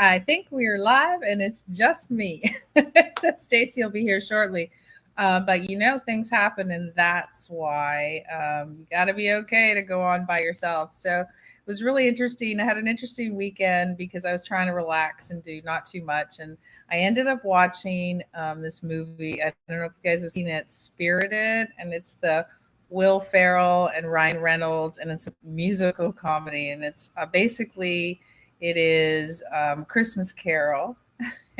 I think we're live and it's just me. So Stacy will be here shortly. But things happen, and that's why you got to be okay to go on by yourself. So it was really interesting. I had an interesting weekend because I was trying to relax and do not too much. And I ended up watching this movie. I don't know if you guys have seen it, Spirited, and it's the Will Ferrell and Ryan Reynolds, and it's a musical comedy. And it's basically it is Christmas Carol,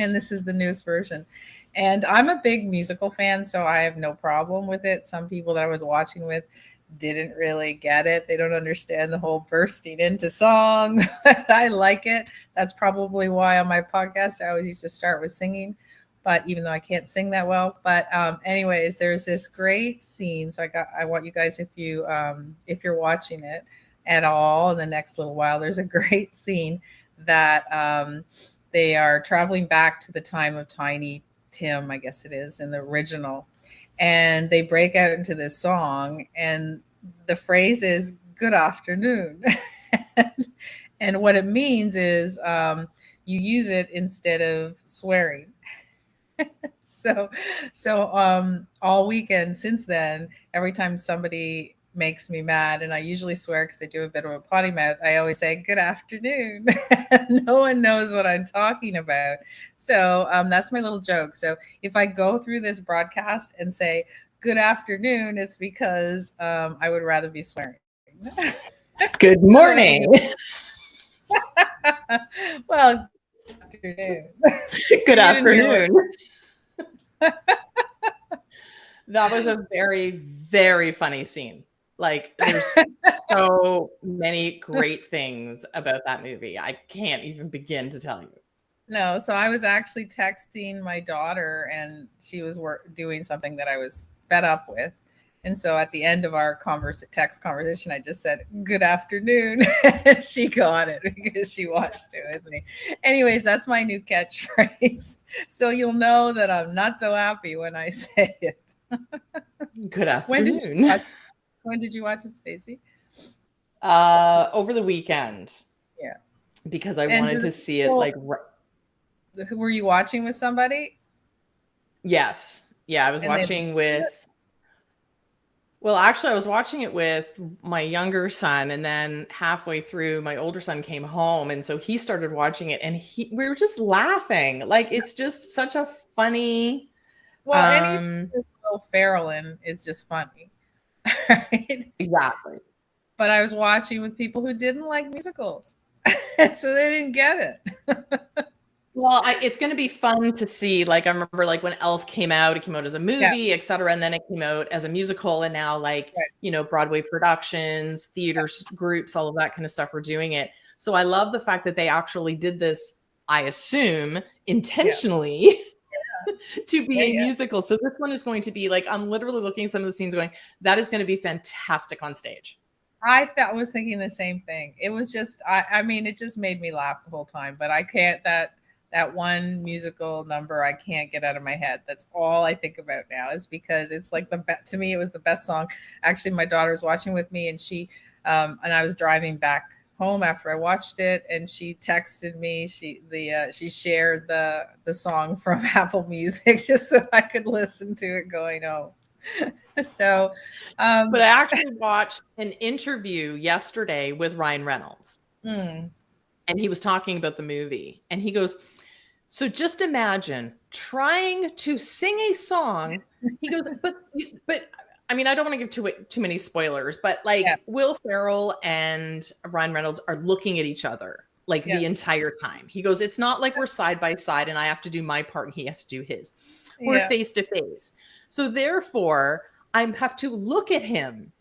and this is the newest version. And I'm a big musical fan, so I have no problem with it. Some people that I was watching with didn't really get it. They don't understand the whole bursting into song. I like it. That's probably why on my podcast I always used to start with singing, but even though I can't sing that well. But anyways, there's this great scene. So I want you guys, if you're watching it at all in the next little while, there's a great scene that they are traveling back to the time of Tiny Tim, I guess it is, in the original. And they break out into this song, and the phrase is "Good afternoon," and what it means is you use it instead of swearing. so all weekend since then, every time somebody makes me mad, and I usually swear because I do a bit of a potty mouth, I always say good afternoon. No one knows what I'm talking about. So that's my little joke. So if I go through this broadcast and say good afternoon, it's because I would rather be swearing. Good morning. Well, good afternoon. Good afternoon. That was a very, very funny scene. Like, there's so many great things about that movie. I can't even begin to tell you. No, so I was actually texting my daughter, and she was doing something that I was fed up with. And so at the end of our text conversation, I just said, good afternoon. And she got it because she watched it with me. Anyways, that's my new catchphrase. So you'll know that I'm not so happy when I say it. Good afternoon. When did you watch it, Stacey? Over the weekend. Yeah. Because I wanted to see it like... Who were you watching with somebody? Yes. Yeah, I was watching with... Well, actually, I was watching it with my younger son, and then halfway through, my older son came home, and so he started watching it, and we were just laughing. Like, it's just such a funny... Well, anything with Will Ferrell in is just funny. Right? Exactly. But I was watching with people who didn't like musicals, so they didn't get it. Well, it's going to be fun to see. Like, I remember, like, when Elf came out, it came out as a movie, etc., and then it came out as a musical, and now, like, Broadway productions, theater groups, all of that kind of stuff are doing it. So I love the fact that they actually did this, I assume, intentionally to be a musical. So this one is going to be, like, I'm literally looking at some of the scenes going, that is going to be fantastic on stage. I was thinking the same thing. It was just, I mean, it just made me laugh the whole time, but I can't, that one musical number I can't get out of my head. That's all I think about now, is because it's like to me, it was the best song. Actually, my daughter was watching with me, and she, and I was driving back home after I watched it, and she texted me. She shared the song from Apple Music just so I could listen to it going home. So, but I actually watched an interview yesterday with Ryan Reynolds, and he was talking about the movie, and he goes, so just imagine trying to sing a song. He goes, but I mean, I don't want to give too many spoilers, but like Will Ferrell and Ryan Reynolds are looking at each other like the entire time. He goes, it's not like we're side by side and I have to do my part and he has to do his. We're face to face. So therefore, I have to look at him.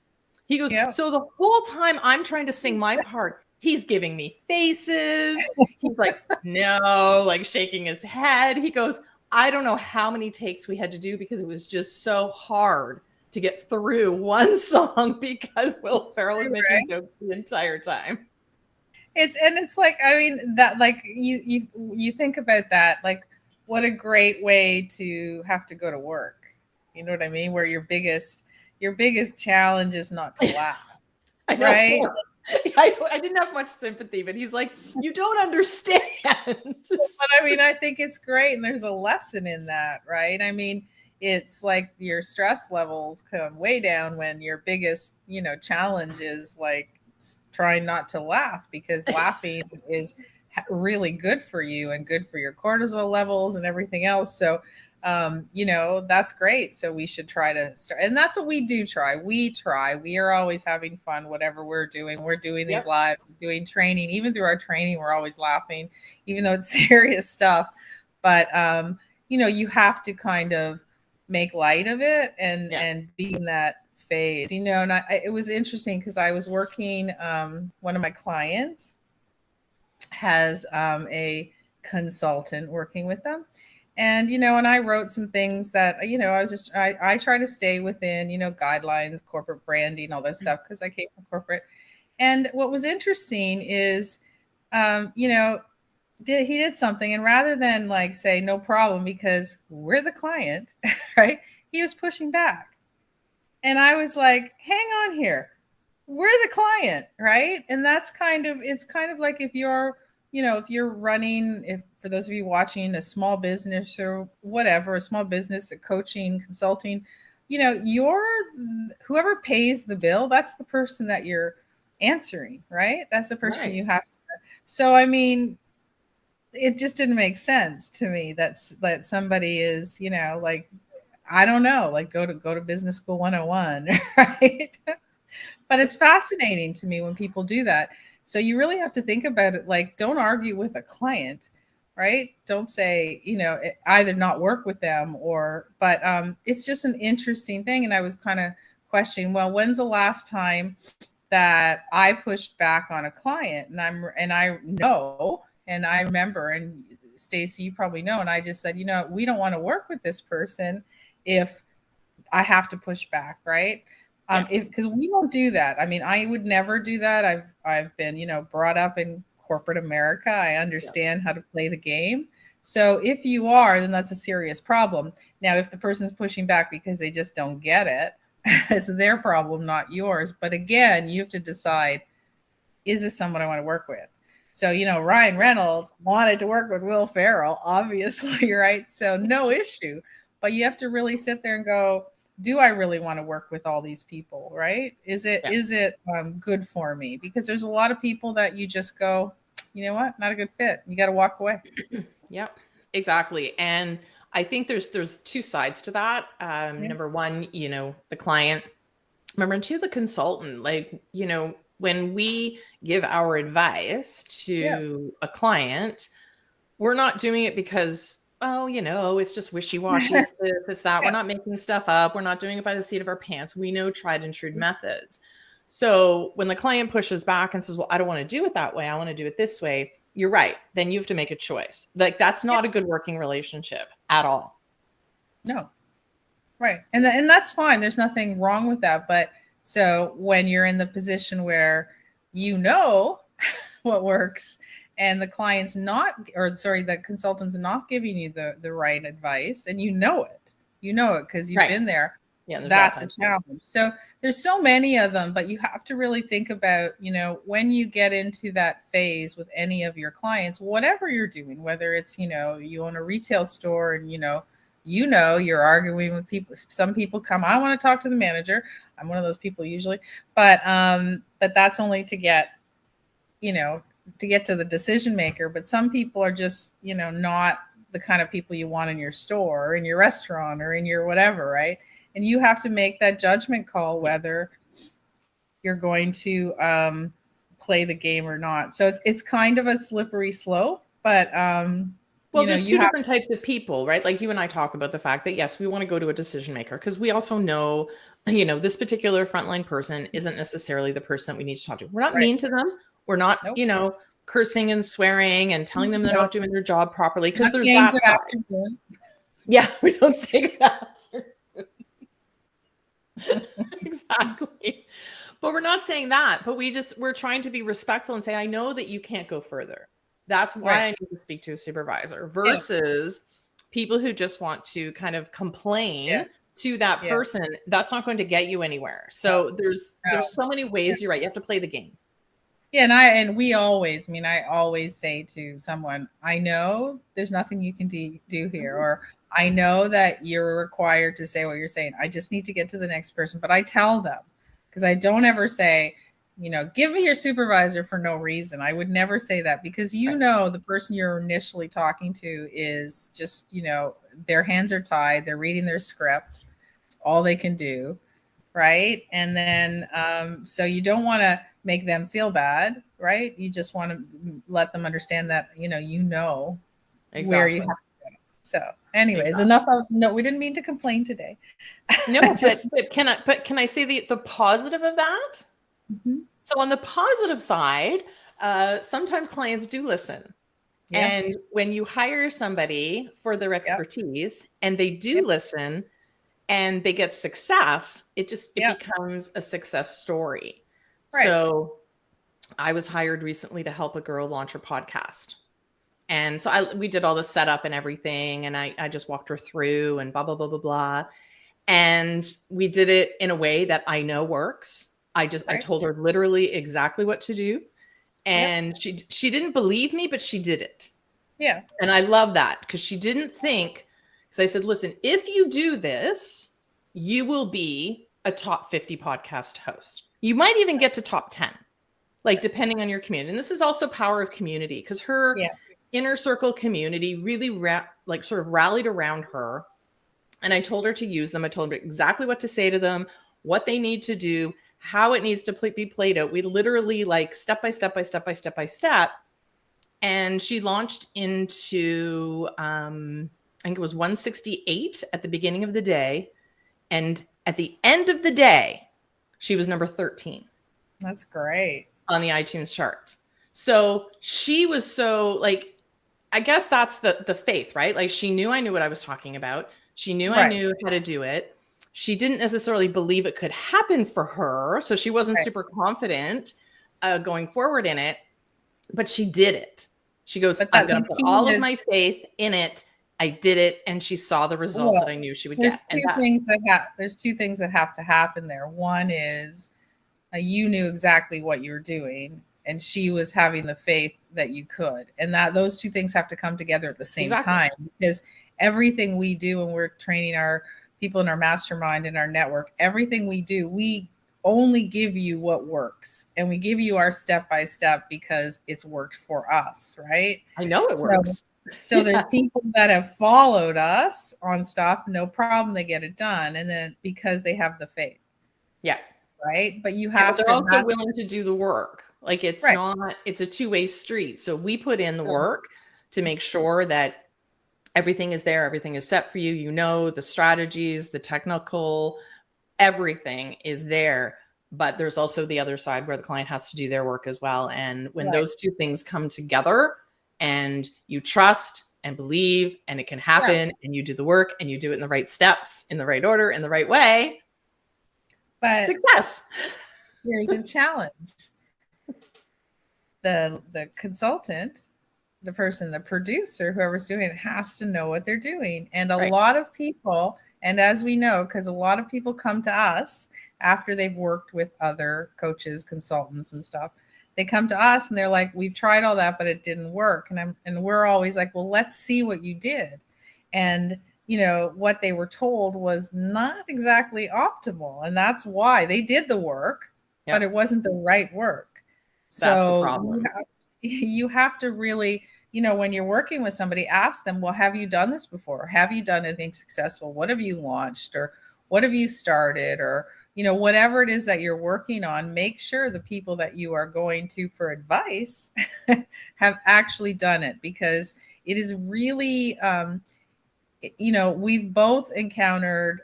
He goes, so the whole time I'm trying to sing my part, he's giving me faces. He's like, no, like shaking his head. He goes, I don't know how many takes we had to do because it was just so hard to get through one song because Will Ferrell was making jokes the entire time. It's like, I mean, that, like, you think about that, like, what a great way to have to go to work. You know what I mean? Where your biggest challenge is not to laugh. Right? I didn't have much sympathy, but he's like, you don't understand. But I mean, I think it's great. And there's a lesson in that, right? I mean, it's like your stress levels come way down when your biggest, challenge is like trying not to laugh, because laughing is really good for you and good for your cortisol levels and everything else. So, that's great. So we should try to start. And that's what we do try. We are always having fun, whatever we're doing. We're doing these Yep. lives, doing training. Even through our training, we're always laughing, even though it's serious stuff. But, you have to kind of make light of it and be in that phase, and it was interesting because I was working, one of my clients has a consultant working with them. And I wrote some things that, I try to stay within, guidelines, corporate branding, all that stuff, because I came from corporate. And what was interesting is, he did something, and rather than like say no problem because we're the client, right? He was pushing back. And I was like, hang on here. We're the client, right? And it's kind of like if you're running, if for those of you watching, a small business or whatever, a small business, a coaching, consulting, you're whoever pays the bill, that's the person that you're answering, right? That's the person Right. you have to. So, I mean, it just didn't make sense to me that somebody is, like, I don't know, like go to business school 101, right? But it's fascinating to me when people do that. So you really have to think about it. Like, don't argue with a client, right? Don't say, either not work with them but it's just an interesting thing. And I was kind of questioning, well, when's the last time that I pushed back on a client? And I know, and I remember, and Stacy, you probably know, and I just said, we don't want to work with this person if I have to push back, right? Because we don't do that. I mean, I would never do that. I've been, brought up in corporate America. I understand how to play the game. So if you are, then that's a serious problem. Now, if the person's pushing back because they just don't get it, it's their problem, not yours. But again, you have to decide, is this someone I want to work with? So, Ryan Reynolds wanted to work with Will Ferrell, obviously, right? So no issue. But you have to really sit there and go, do I really want to work with all these people, right? Is it good for me? Because there's a lot of people that you just go, you know what, not a good fit. You got to walk away. Yep, exactly. And I think there's two sides to that. Number one, the client. Number two, the consultant. Like, when we give our advice to a client, we're not doing it because, it's just wishy-washy. It's this, it's that. We're not making stuff up. We're not doing it by the seat of our pants. We know tried and true methods. So when the client pushes back and says, well, I don't want to do it that way, I want to do it this way, you're right. Then you have to make a choice. Like, that's not a good working relationship at all. No. Right. And that's fine. There's nothing wrong with that. But so when you're in the position where what works, and the client's the consultant's not giving you the right advice, and you know it because you've been there. Yeah, that's a challenge. So there's so many of them, but you have to really think about, when you get into that phase with any of your clients, whatever you're doing, whether it's, you own a retail store and, you're arguing with people. Some people come, I want to talk to the manager. I'm one of those people usually, but that's only to get, to get to the decision maker. But some people are just, not the kind of people you want in your store or in your restaurant or in your whatever, right? And you have to make that judgment call whether you're going to play the game or not. So it's kind of a slippery slope, but well, there's two different types of people, right? Like you and I talk about the fact that, yes, we want to go to a decision maker because we also know, this particular frontline person isn't necessarily the person that we need to talk to. We're not mean to them. We're not, cursing and swearing and telling them they're not doing their job properly, because there's that side. Yeah, we don't say that. Exactly. But we're not saying that, but we're trying to be respectful and say, I know that you can't go further. That's why I need to speak to a supervisor, versus people who just want to kind of complain to that person. That's not going to get you anywhere. So there's so many ways. You're right. You have to play the game. Yeah, and we always, I mean, I always say to someone, I know there's nothing you can do here, Mhm. or I know that you're required to say what you're saying. I just need to get to the next person. But I tell them, because I don't ever say, give me your supervisor for no reason. I would never say that, because Right. the person you're initially talking to is just, their hands are tied, they're reading their script. It's all they can do, right? And then so you don't want to make them feel bad, right? You just want to let them understand that where you have Exactly. to go. So, anyways, Exactly. enough of no. We didn't mean to complain today. No, but Just can I say the positive of that? mhm. So on the positive side, sometimes clients do listen. Yeah, And when you hire somebody for their yeah, expertise and they yeah, do listen and they get success, it yeah. becomes a success story. Right. So I was hired recently to help a girl launch her podcast. And so we did all the setup and everything. And I just walked her through and blah, blah, blah, blah, blah. And we did it in a way that I know works. I Right. told her literally exactly what to do. Yep. And she didn't believe me, but she did it. Yeah. And I love that because she didn't think, because I said, listen, if you do this, you will be a top 50 podcast host. You might even get to top 10, like depending on your community. And this is also power of community, because her Yeah. inner circle community really like sort of rallied around her. And I told her to use them. I told her exactly what to say to them, what they need to do, how it needs to be played out. We literally like step by step by step by step by step. And she launched into, I think it was 168 at the beginning of the day. And at the end of the day, she was number 13 That's great. on the iTunes charts. So she was so like, I guess that's the faith, right? Like she knew I knew what I was talking about. She knew I Right. knew how to do it. She didn't necessarily believe it could happen for her, so she wasn't Right. super confident going forward in it, but she did it. She goes, But I'm that going the to put key all of is, my faith in it. I did it, and she saw the results that well, I knew she would there's get. And two that, things there's two things that have to happen there. One is you knew exactly what you were doing, and she was having the faith that you could, and that those two things have to come together at the same exactly. time, because everything we do when we're training our people in our mastermind and our network, everything we do, we only give you what works, and we give you our step by step because it's worked for us, right? I know it So works. so Yeah. there's people that have followed us on stuff, no problem, they get it done, and then because they have the faith, Yeah. right? But you Yeah, but have they're to, also that's willing to do the work. Like right. it's a two-way street. So we put in the So work to make sure that everything is there, everything is set for you. You know, the strategies, the technical, everything is there. But there's also the other side where the client has to do their work as well. And when right. those two things come together and you trust and believe and it can Yeah. happen and you do the work and you do it in the right steps, in the right order, in the right way, But success. here's a challenge. The consultant, the person, the producer, whoever's doing it, has to know what they're doing. And a Right. lot of people, and as we know, because a lot of people come to us after they've worked with other coaches, consultants, and stuff. They come to us and they're like, "We've tried all that, but it didn't work." And we're always like, "Well, let's see what you did." And what they were told was not exactly optimal, and that's why they did the work, but it Yep. wasn't the right work. That's the So problem. you have to really, when you're working with somebody, ask them, well, have you done this before? Have you done anything successful? What have you launched, or what have you started, or whatever it is that you're working on, make sure the people that you are going to for advice have actually done it, because it is really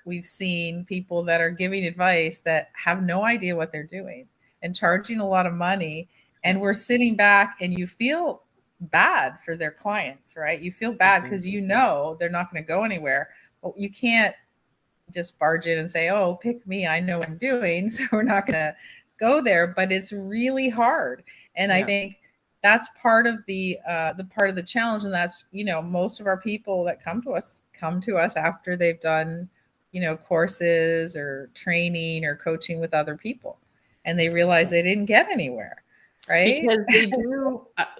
we've seen people that are giving advice that have no idea what they're doing and charging a lot of money. And Yep. we're sitting back and you feel bad for their clients, right? You feel bad because they're not going to go anywhere, but you can't just barge in and say, "Oh, pick me, I know what I'm doing." So we're not going to go there, but it's really hard. And I Yeah. think that's part of the part of the challenge. And that's, most of our people that come to us after they've done, courses or training or coaching with other people, and they realize they didn't get anywhere. right? Because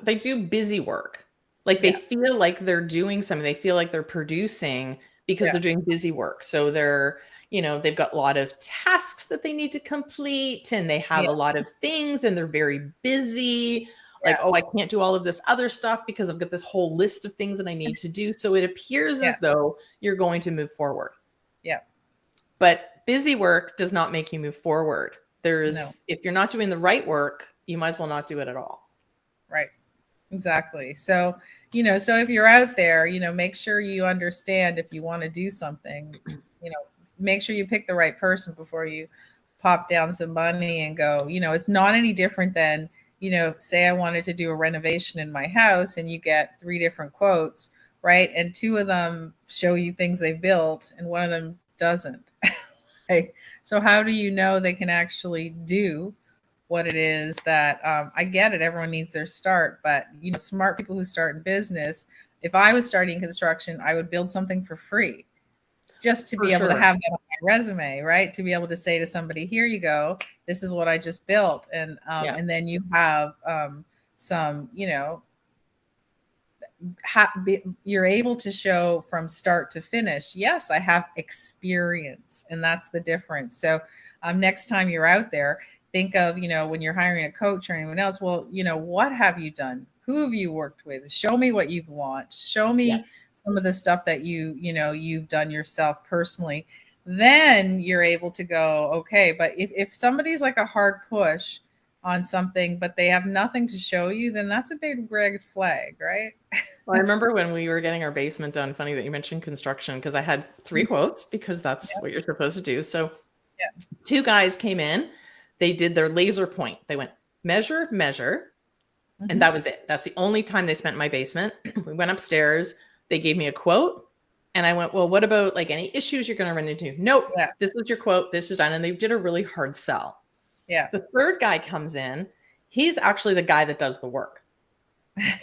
they do busy work. Like they feel like they're doing something. They feel like they're producing because they're doing busy work. So they're, they've got a lot of tasks that they need to complete, and they have a lot of things, and they're very busy. Like, oh, I can't do all of this other stuff because I've got this whole list of things that I need to do. So it appears as though you're going to move forward. Yeah. But busy work does not make you move forward. If you're not doing the right work, you might as well not do it at all. Right. Exactly. So, so if you're out there, make sure you understand if you want to do something, make sure you pick the right person before you pop down some money and go, it's not any different than, say I wanted to do a renovation in my house and you get 3 different quotes, right? And 2 of them show you things they've built and one of them doesn't. Like, so how do you know they can actually do what it is that I get it. Everyone needs their start, but smart people who start in business, if I was starting construction, I would build something for free just to be able to have that on my resume, right? To be able to say to somebody, here you go, this is what I just built. And then you have some, you're able to show from start to finish. Yes, I have experience, and that's the difference. So next time you're out there, think of, when you're hiring a coach or anyone else, well, what have you done? Who have you worked with? Show me what you've launched. Show me some of the stuff that you've done yourself personally. Then you're able to go, okay, but if somebody's like a hard push on something, but they have nothing to show you, then that's a big red flag, right? Well, I remember when we were getting our basement done, funny that you mentioned construction, because I had 3 quotes because that's what you're supposed to do. So 2 guys came in, they did their laser point. They went measure, and that was it. That's the only time they spent in my basement. We went upstairs, they gave me a quote, and I went, well, what about like any issues you're going to run into? Nope, this was your quote, this is done. And they did a really hard sell. Yeah. The 3rd guy comes in, he's actually the guy that does the work.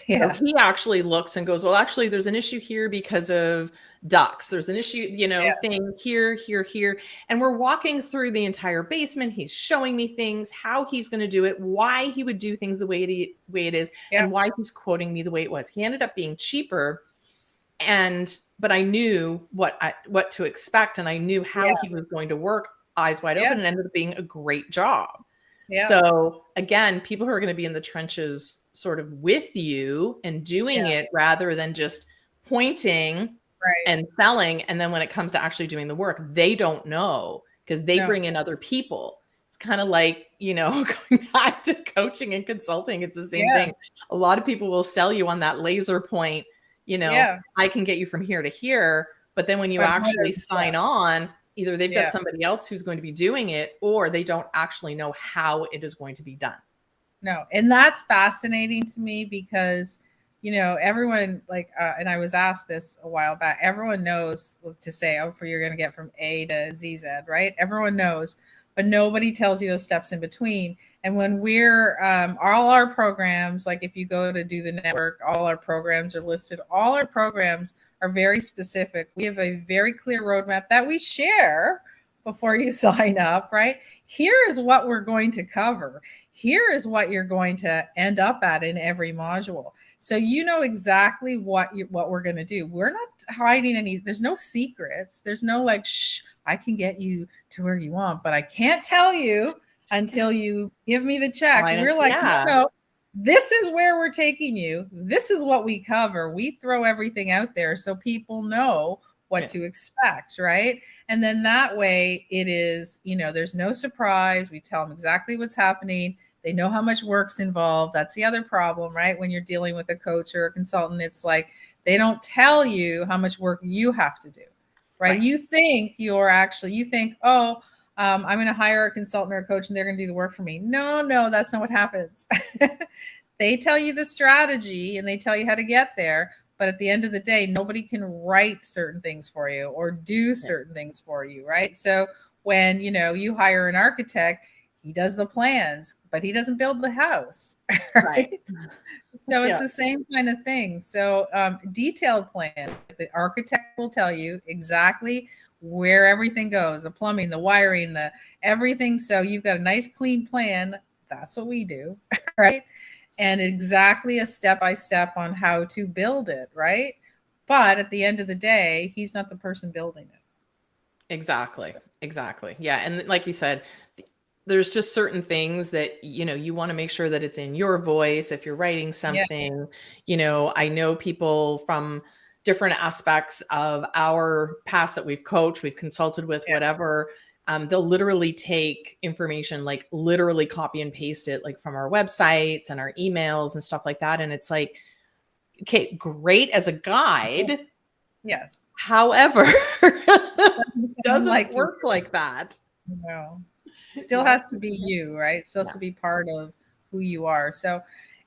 So he actually looks and goes, well, actually, there's an issue here because of ducts. There's an issue, thing here. And we're walking through the entire basement. He's showing me things, how he's going to do it, why he would do things the way it is, and why he's quoting me the way it was. He ended up being cheaper. But I knew what to expect, and I knew how he was going to work, eyes wide open, and ended up being a great job. So again, people who are going to be in the trenches sort of with you and doing it rather than just pointing and selling. And then when it comes to actually doing the work, they don't know because they bring in other people. It's kind of like, going back to coaching and consulting. It's the same thing. A lot of people will sell you on that laser point, I can get you from here to here. But then when you actually sign on, either they've got somebody else who's going to be doing it, or they don't actually know how it is going to be done. No. And that's fascinating to me because, everyone and I was asked this a while back, everyone knows to say, you're going to get from A to ZZ, right? Everyone knows, but nobody tells you those steps in between. And when we're, all our programs, like if you go to do the network, all our programs are listed. All our programs are very specific. We have a very clear roadmap that we share before you sign up, right? Here is what we're going to cover. Here is what you're going to end up at in every module. So you know exactly what we're going to do. We're not hiding any, there's no secrets. There's no shh, I can get you to where you want, but I can't tell you until you give me the check. We're like, no, this is where we're taking you. This is what we cover. We throw everything out there so people know what to expect, right? And then that way it is, there's no surprise. We tell them exactly what's happening. They know how much work's involved. That's the other problem, right? When you're dealing with a coach or a consultant, it's like they don't tell you how much work you have to do, right? You think oh, I'm going to hire a consultant or a coach and they're going to do the work for me. No, that's not what happens. They tell you the strategy and they tell you how to get there. But at the end of the day, nobody can write certain things for you or do certain things for you, right? So when, you hire an architect, he does the plans, but he doesn't build the house, right? So it's the same kind of thing. So detailed plan, the architect will tell you exactly where everything goes, the plumbing, the wiring, the everything. So you've got a nice clean plan That's what we do, right? And exactly a step by step on how to build it, right? But at the end of the day, he's not the person building it. Exactly. So, Exactly. Yeah. And like you said, there's just certain things that, you want to make sure that it's in your voice. If you're writing yeah, something, I know people from different aspects of our past that we've coached, we've consulted with, yeah, whatever. They'll literally take information, like literally copy and paste it, like from our websites and our emails and stuff like that. And it's like, okay, great as a guide. yes. However, Doesn't sound doesn't like you. work like that. No. Still Yeah. has to be you, right? Still has Yeah. to be part of who you are. So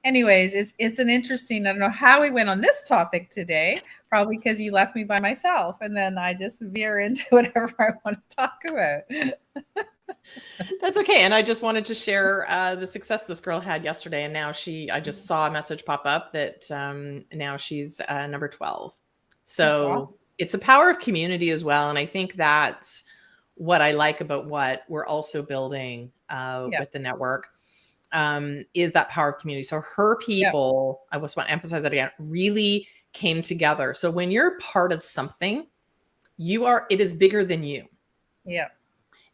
anyways, it's an interesting, I don't know how we went on this topic today, probably because you left me by myself and then I just veer into whatever I want to talk about. That's okay. And I just wanted to share the success this girl had yesterday. And now I just saw a message pop up that now she's number 12. That's So awesome. it's a power of community as well. And I think that's what I like about what we're also building Yeah. with the network, is that power of community. So her Yeah. people, I just want to emphasize that again, really came together. So when you're part of something, it is bigger than you. Yeah.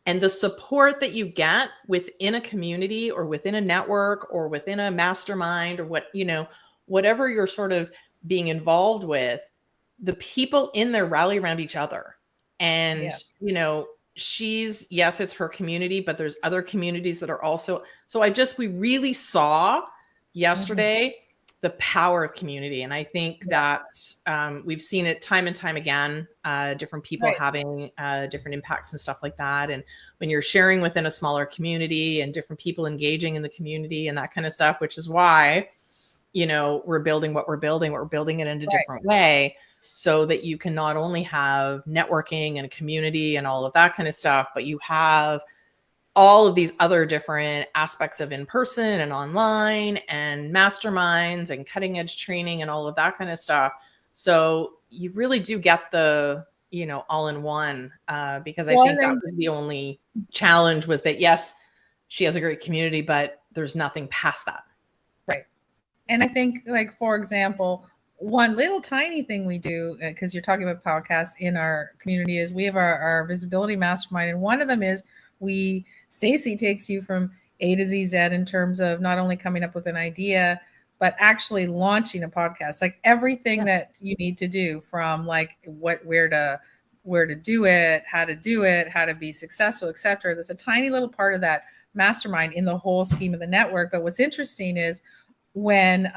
And the support that you get within a community or within a network or within a mastermind or whatever you're sort of being involved with, the people in there rally around each other. And, Yeah. yes, it's her community, but there's other communities that are also. So we really saw yesterday the power of community. And I think Yeah. that we've seen it time and time again, different people Right. having different impacts and stuff like that. And when you're sharing within a smaller community and different people engaging in the community and that kind of stuff, which is why, we're building what we're building it in a Right. different way so that you can not only have networking and a community and all of that kind of stuff, but you have all of these other different aspects of in-person and online and masterminds and cutting edge training and all of that kind of stuff. So you really do get the, all in one, because I Well, and think that then was the only challenge, was that, yes, she has a great community, but there's nothing past that. right. And I think, like, for example, one little tiny thing we do, because you're talking about podcasts in our community, is we have our visibility mastermind. And one of them is Stacy takes you from A to Z in terms of not only coming up with an idea, but actually launching a podcast, like everything that you need to do, from like where to do it, how to be successful, etc. That's a tiny little part of that mastermind in the whole scheme of the network. But what's interesting is when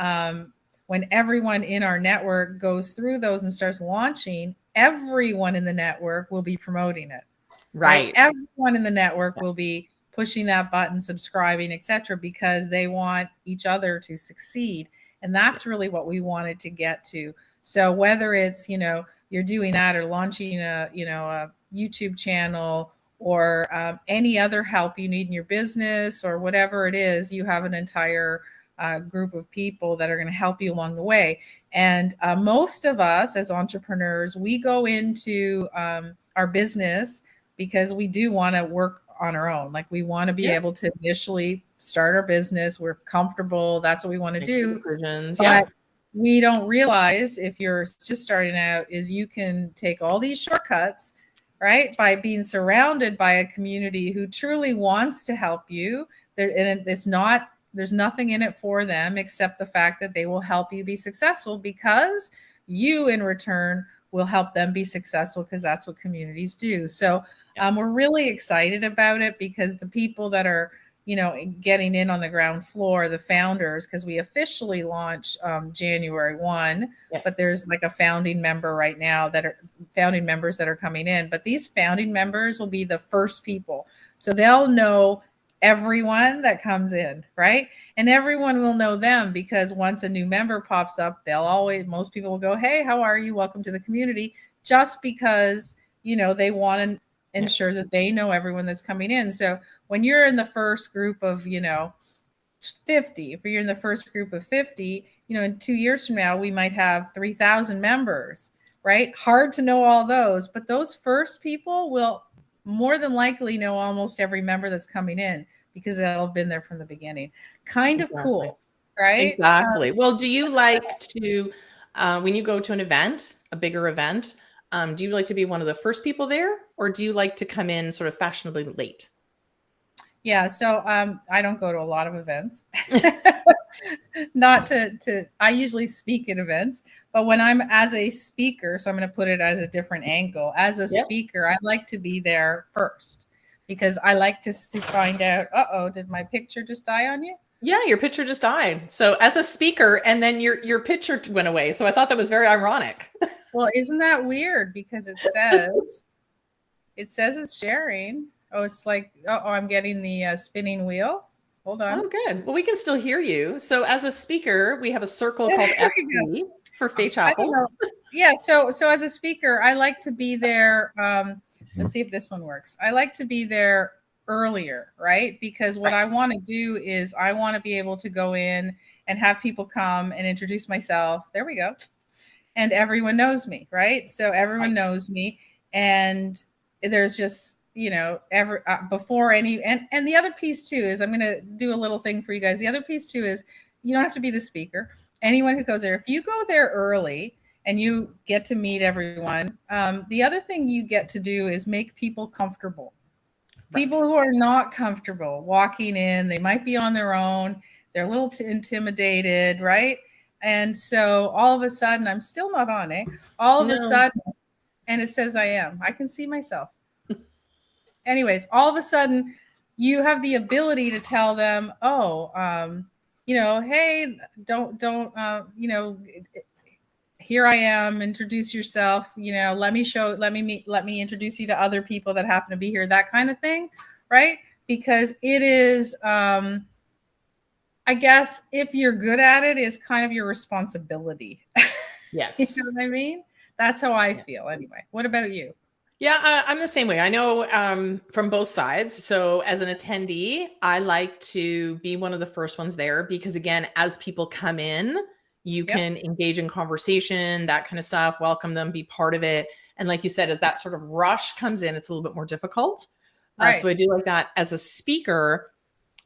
everyone in our network goes through those and starts launching, everyone in the network will be promoting it. Right? Everyone in the network will be pushing that button, subscribing, etc., because they want each other to succeed. And that's really what we wanted to get to. So whether it's, you're doing that or launching a YouTube channel, or any other help you need in your business, or whatever it is, you have an entire group of people that are going to help you along the way. And most of us as entrepreneurs, we go into our business because we do want to work on our own. Like, we want to be able to initially start our business. We're comfortable. That's what we want to do. But we don't realize, if you're just starting out, is you can take all these shortcuts, right, by being surrounded by a community who truly wants to help you. And there's nothing in it for them except the fact that they will help you be successful, because you in return will help them be successful, because that's what communities do. So we're really excited about it, because the people that are getting in on the ground floor, the founders, because we officially launch January 1, but there's like a founding member right now founding members that are coming in. But these founding members will be the first people. So they'll know everyone that comes in, right? And everyone will know them, because once a new member pops up, most people will go, "Hey, how are you? Welcome to the community," just because, they want to ensure that they know everyone that's coming in. So when you're in the first group of, 50, if you're in the first group of 50, in 2 years from now, we might have 3,000 members, right? Hard to know all those, but those first people will more than likely know almost every member that's coming in, because they'll have been there from the beginning. Kind of Exactly. cool, right? Exactly. Well, do you like to, when you go to an event, a bigger event, do you like to be one of the first people there, or do you like to come in sort of fashionably late? Yeah, so I don't go to a lot of events. Not to I usually speak at events, but when I'm as a speaker, so I'm going to put it as a different angle. As a Yep. speaker, I like to be there first because I like to find out, uh-oh, did my picture just die on you? Yeah, your picture just died. So as a speaker, and then your picture went away. So I thought that was very ironic. Well, isn't that weird because it says it's sharing. Oh, it's like, oh, I'm getting the spinning wheel. Hold on. Oh, good. Well, we can still hear you. So as a speaker, we have a circle There called we go. FB for Faye I don't Chapel. know. Yeah, so as a speaker, I like to be there. Let's see if this one works. I like to be there earlier, right? Because what Right. I want to do is I want to be able to go in and have people come and introduce myself. There we go. And everyone knows me, right? So everyone Right. knows me, and there's just every before any and the other piece too is I'm going to do a little thing for you guys. The other piece too is you don't have to be the speaker. Anyone who goes there, if you go there early and you get to meet everyone, the other thing you get to do is make people comfortable. Right. People who are not comfortable walking in, they might be on their own, they're a little intimidated, right? And so all of a sudden, I'm still not on it. All of a No. sudden, and it says I can see myself. Anyways, all of a sudden, you have the ability to tell them, oh, hey, don't, here I am, introduce yourself, let me introduce you to other people that happen to be here, that kind of thing, right? Because it is, I guess if you're good at it, it's kind of your responsibility. Yes. You know what I mean? That's how I feel anyway. What about you? Yeah, I'm the same way. I know from both sides. So as an attendee, I like to be one of the first ones there because again, as people come in, you Yep. can engage in conversation, that kind of stuff, welcome them, be part of it. And like you said, as that sort of rush comes in, it's a little bit more difficult. Right. So I do like that. As a speaker,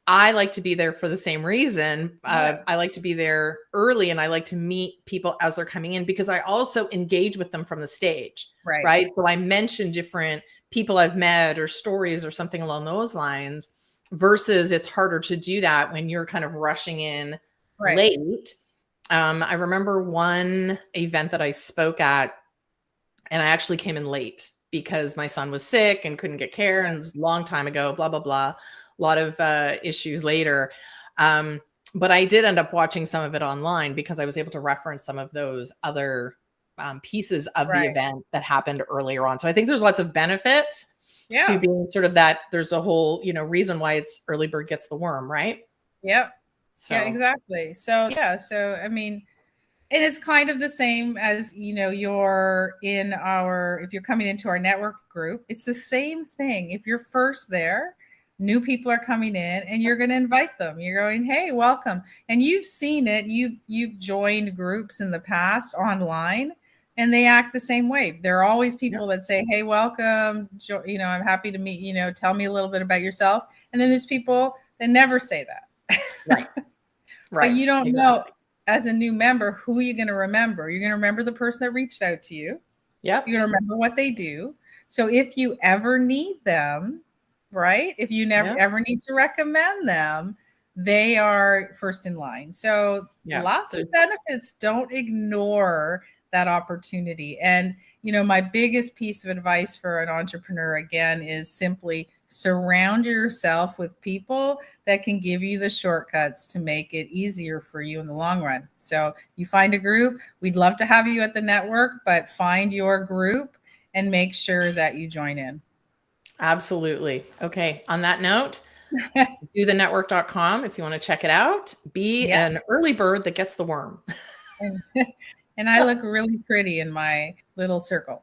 I like to be there for the same reason. Yeah. I like to be there early and I like to meet people as they're coming in because I also engage with them from the stage. Right. Right. So I mention different people I've met or stories or something along those lines versus it's harder to do that when you're kind of rushing in Right. late. I remember one event that I spoke at and I actually came in late because my son was sick and couldn't get care and it was a long time ago, blah, blah, blah. A lot of issues later. But I did end up watching some of it online because I was able to reference some of those other pieces of the event that happened earlier on. So I think there's lots of benefits to being sort of that. There's a whole, reason why it's early bird gets the worm, right? Yep. So. Yeah, exactly. So yeah, so I mean, and it's kind of the same as you're in if you're coming into our network group, it's the same thing. If you're first there, new people are coming in and you're going to invite them. You're going, hey, welcome. And you've seen it. You've joined groups in the past online and they act the same way. There are always people that say, hey, welcome. I'm happy to meet, tell me a little bit about yourself. And then there's people that never say that. Right. But you don't know as a new member who you're going to remember. You're going to remember the person that reached out to you. Yep. You're going to remember what they do. So if you ever need them, right? If you ever need to recommend them, they are first in line. So lots of benefits. Don't ignore that opportunity. And, my biggest piece of advice for an entrepreneur, again, is simply surround yourself with people that can give you the shortcuts to make it easier for you in the long run. So you find a group. We'd love to have you at the network, but find your group and make sure that you join in. Absolutely. Okay. On that note, do the network.com if you want to check it out. Be an early bird that gets the worm. And I look really pretty in my little circle.